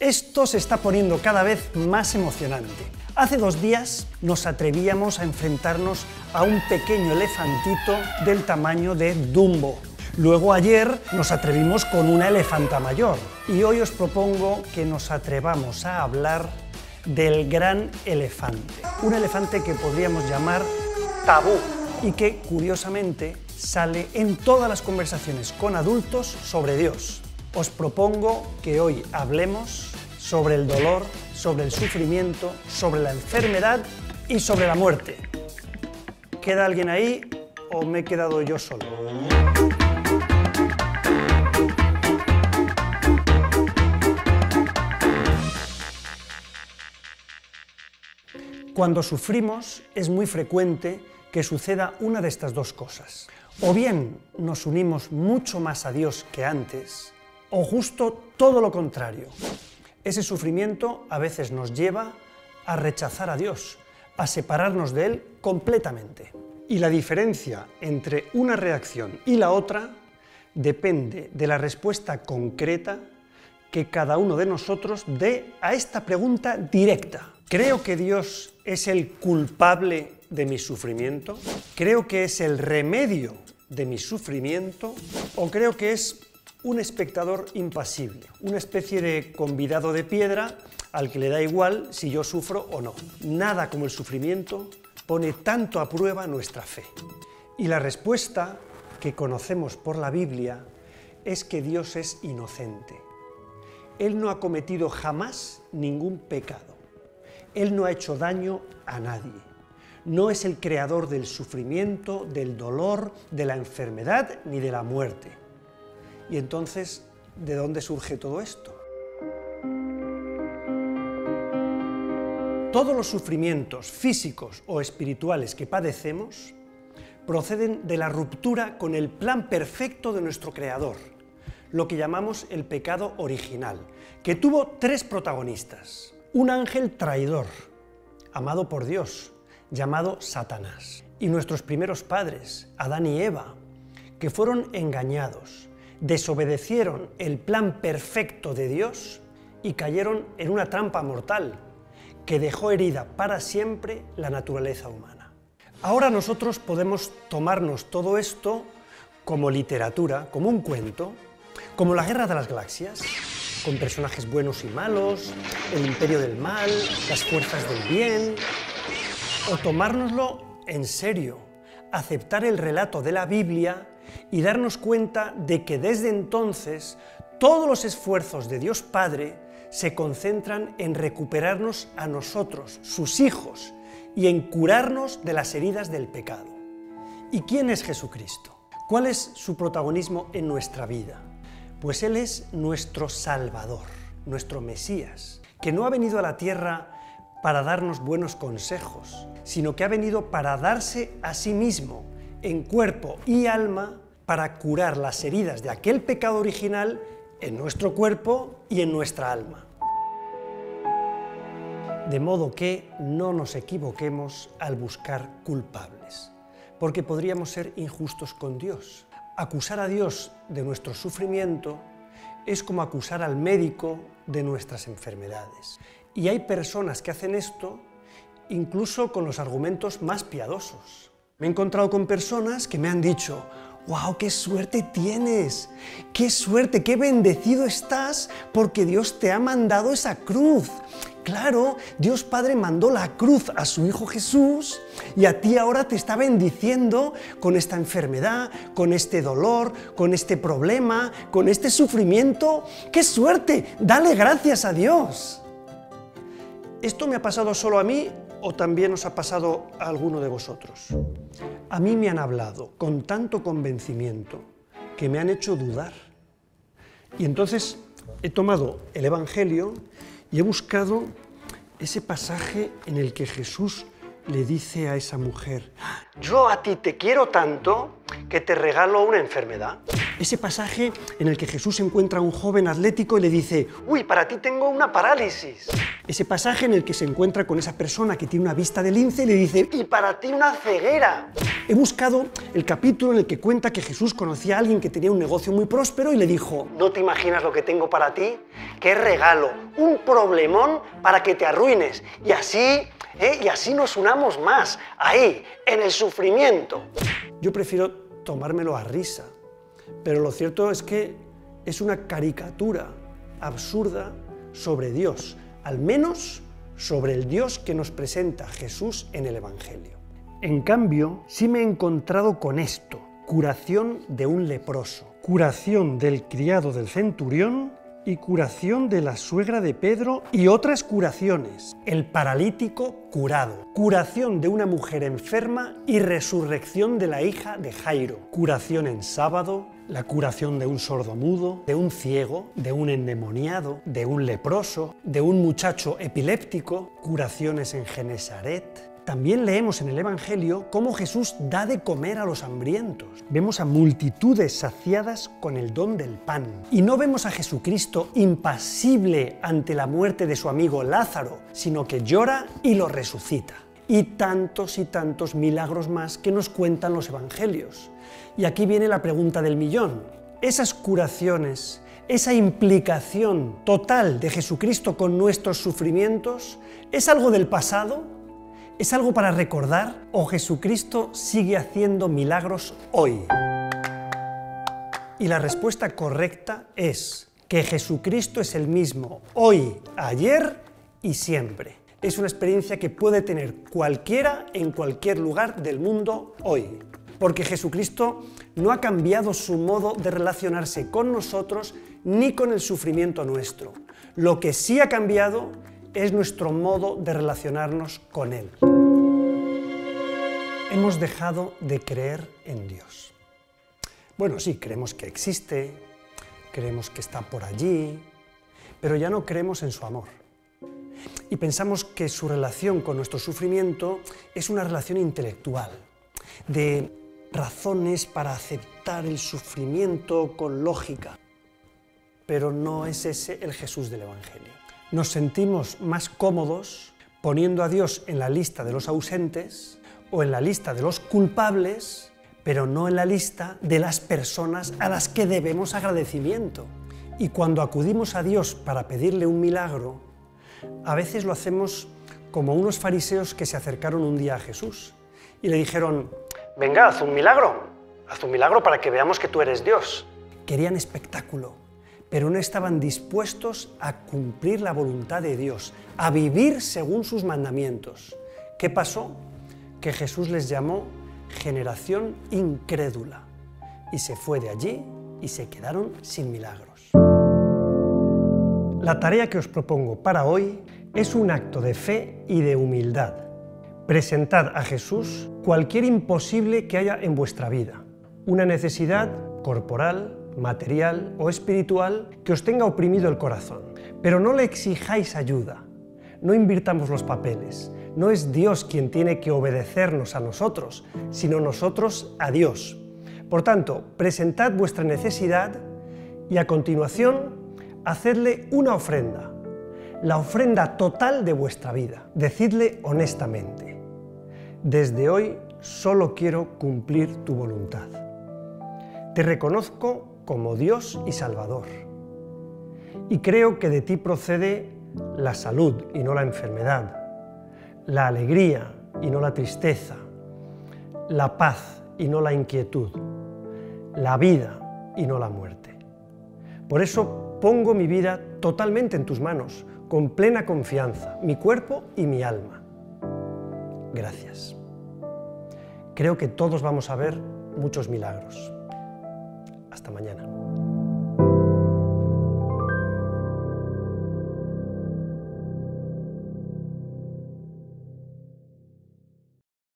Esto se está poniendo cada vez más emocionante. Hace 2 días nos atrevíamos a enfrentarnos a un pequeño elefantito del tamaño de Dumbo. Luego ayer nos atrevimos con una elefanta mayor. Y hoy os propongo que nos atrevamos a hablar del gran elefante. Un elefante que podríamos llamar tabú y que, curiosamente, sale en todas las conversaciones con adultos sobre Dios. Os propongo que hoy hablemos sobre el dolor, sobre el sufrimiento, sobre la enfermedad y sobre la muerte. ¿Queda alguien ahí o me he quedado yo solo? Cuando sufrimos es muy frecuente que suceda una de estas dos cosas. O bien nos unimos mucho más a Dios que antes, o justo todo lo contrario. Ese sufrimiento a veces nos lleva a rechazar a Dios, a separarnos de Él completamente. Y la diferencia entre una reacción y la otra depende de la respuesta concreta que cada uno de nosotros dé a esta pregunta directa. ¿Creo que Dios es el culpable de mi sufrimiento? ¿Creo que es el remedio de mi sufrimiento? ¿O creo que es un espectador impasible, una especie de convidado de piedra al que le da igual si yo sufro o no? Nada como el sufrimiento pone tanto a prueba nuestra fe. Y la respuesta que conocemos por la Biblia es que Dios es inocente. Él no ha cometido jamás ningún pecado. Él no ha hecho daño a nadie. No es el creador del sufrimiento, del dolor, de la enfermedad ni de la muerte. Y entonces, ¿de dónde surge todo esto? Todos los sufrimientos físicos o espirituales que padecemos proceden de la ruptura con el plan perfecto de nuestro Creador, lo que llamamos el pecado original, que tuvo 3 protagonistas. Un ángel traidor, amado por Dios, llamado Satanás. Y nuestros primeros padres, Adán y Eva, que fueron engañados, desobedecieron el plan perfecto de Dios y cayeron en una trampa mortal que dejó herida para siempre la naturaleza humana. Ahora nosotros podemos tomarnos todo esto como literatura, como un cuento, como la Guerra de las Galaxias, con personajes buenos y malos, el imperio del mal, las fuerzas del bien, o tomárnoslo en serio, aceptar el relato de la Biblia y darnos cuenta de que desde entonces todos los esfuerzos de Dios Padre se concentran en recuperarnos a nosotros, sus hijos, y en curarnos de las heridas del pecado. ¿Y quién es Jesucristo? ¿Cuál es su protagonismo en nuestra vida? Pues Él es nuestro Salvador, nuestro Mesías, que no ha venido a la tierra para darnos buenos consejos, sino que ha venido para darse a sí mismo, en cuerpo y alma, para curar las heridas de aquel pecado original en nuestro cuerpo y en nuestra alma. De modo que no nos equivoquemos al buscar culpables, porque podríamos ser injustos con Dios. Acusar a Dios de nuestro sufrimiento es como acusar al médico de nuestras enfermedades. Y hay personas que hacen esto incluso con los argumentos más piadosos. Me he encontrado con personas que me han dicho: ¡wow, qué suerte tienes! ¡Qué suerte, qué bendecido estás porque Dios te ha mandado esa cruz! Claro, Dios Padre mandó la cruz a su Hijo Jesús y a ti ahora te está bendiciendo con esta enfermedad, con este dolor, con este problema, con este sufrimiento. ¡Qué suerte! ¡Dale gracias a Dios! ¿Esto me ha pasado solo a mí o también os ha pasado a alguno de vosotros? A mí me han hablado con tanto convencimiento que me han hecho dudar. Y entonces he tomado el Evangelio y he buscado ese pasaje en el que Jesús le dice a esa mujer: yo a ti te quiero tanto que te regalo una enfermedad. Ese pasaje en el que Jesús encuentra a un joven atlético y le dice: «Uy, para ti tengo una parálisis». Ese pasaje en el que se encuentra con esa persona que tiene una vista de lince y le dice: «Y para ti una ceguera». He buscado el capítulo en el que cuenta que Jesús conocía a alguien que tenía un negocio muy próspero y le dijo: «¿No te imaginas lo que tengo para ti? ¡Qué regalo! Un problemón para que te arruines. Y así nos unamos más, ahí, en el sufrimiento». Yo prefiero tomármelo a risa, pero lo cierto es que es una caricatura absurda sobre Dios, al menos sobre el Dios que nos presenta Jesús en el Evangelio. En cambio, sí me he encontrado con esto: curación de un leproso, curación del criado del centurión y curación de la suegra de Pedro y otras curaciones. El paralítico curado, curación de una mujer enferma y resurrección de la hija de Jairo, curación en sábado, la curación de un sordomudo, de un ciego, de un endemoniado, de un leproso, de un muchacho epiléptico, curaciones en Genesaret. También leemos en el Evangelio cómo Jesús da de comer a los hambrientos. Vemos a multitudes saciadas con el don del pan. Y no vemos a Jesucristo impasible ante la muerte de su amigo Lázaro, sino que llora y lo resucita. Y tantos milagros más que nos cuentan los Evangelios. Y aquí viene la pregunta del millón. Esas curaciones, esa implicación total de Jesucristo con nuestros sufrimientos, ¿es algo del pasado? ¿Es algo para recordar o Jesucristo sigue haciendo milagros hoy? Y la respuesta correcta es que Jesucristo es el mismo hoy, ayer y siempre. Es una experiencia que puede tener cualquiera en cualquier lugar del mundo hoy. Porque Jesucristo no ha cambiado su modo de relacionarse con nosotros ni con el sufrimiento nuestro. Lo que sí ha cambiado es nuestro modo de relacionarnos con Él. Hemos dejado de creer en Dios. Bueno, sí, creemos que existe, creemos que está por allí, pero ya no creemos en su amor. Y pensamos que su relación con nuestro sufrimiento es una relación intelectual, de razones para aceptar el sufrimiento con lógica. Pero no es ese el Jesús del Evangelio. Nos sentimos más cómodos poniendo a Dios en la lista de los ausentes o en la lista de los culpables, pero no en la lista de las personas a las que debemos agradecimiento. Y cuando acudimos a Dios para pedirle un milagro, a veces lo hacemos como unos fariseos que se acercaron un día a Jesús y le dijeron: «Venga, haz un milagro para que veamos que tú eres Dios». Querían espectáculo, pero no estaban dispuestos a cumplir la voluntad de Dios, a vivir según sus mandamientos. ¿Qué pasó? Que Jesús les llamó generación incrédula y se fue de allí y se quedaron sin milagros. La tarea que os propongo para hoy es un acto de fe y de humildad. Presentad a Jesús cualquier imposible que haya en vuestra vida, una necesidad corporal, material o espiritual que os tenga oprimido el corazón. Pero no le exijáis ayuda, no invirtamos los papeles. No es Dios quien tiene que obedecernos a nosotros, sino nosotros a Dios. Por tanto, presentad vuestra necesidad y a continuación, hacedle una ofrenda, la ofrenda total de vuestra vida. Decidle honestamente: desde hoy solo quiero cumplir tu voluntad. Te reconozco como Dios y Salvador. Y creo que de ti procede la salud y no la enfermedad, la alegría y no la tristeza, la paz y no la inquietud, la vida y no la muerte. Por eso pongo mi vida totalmente en tus manos, con plena confianza, mi cuerpo y mi alma. Gracias. Creo que todos vamos a ver muchos milagros. Hasta mañana.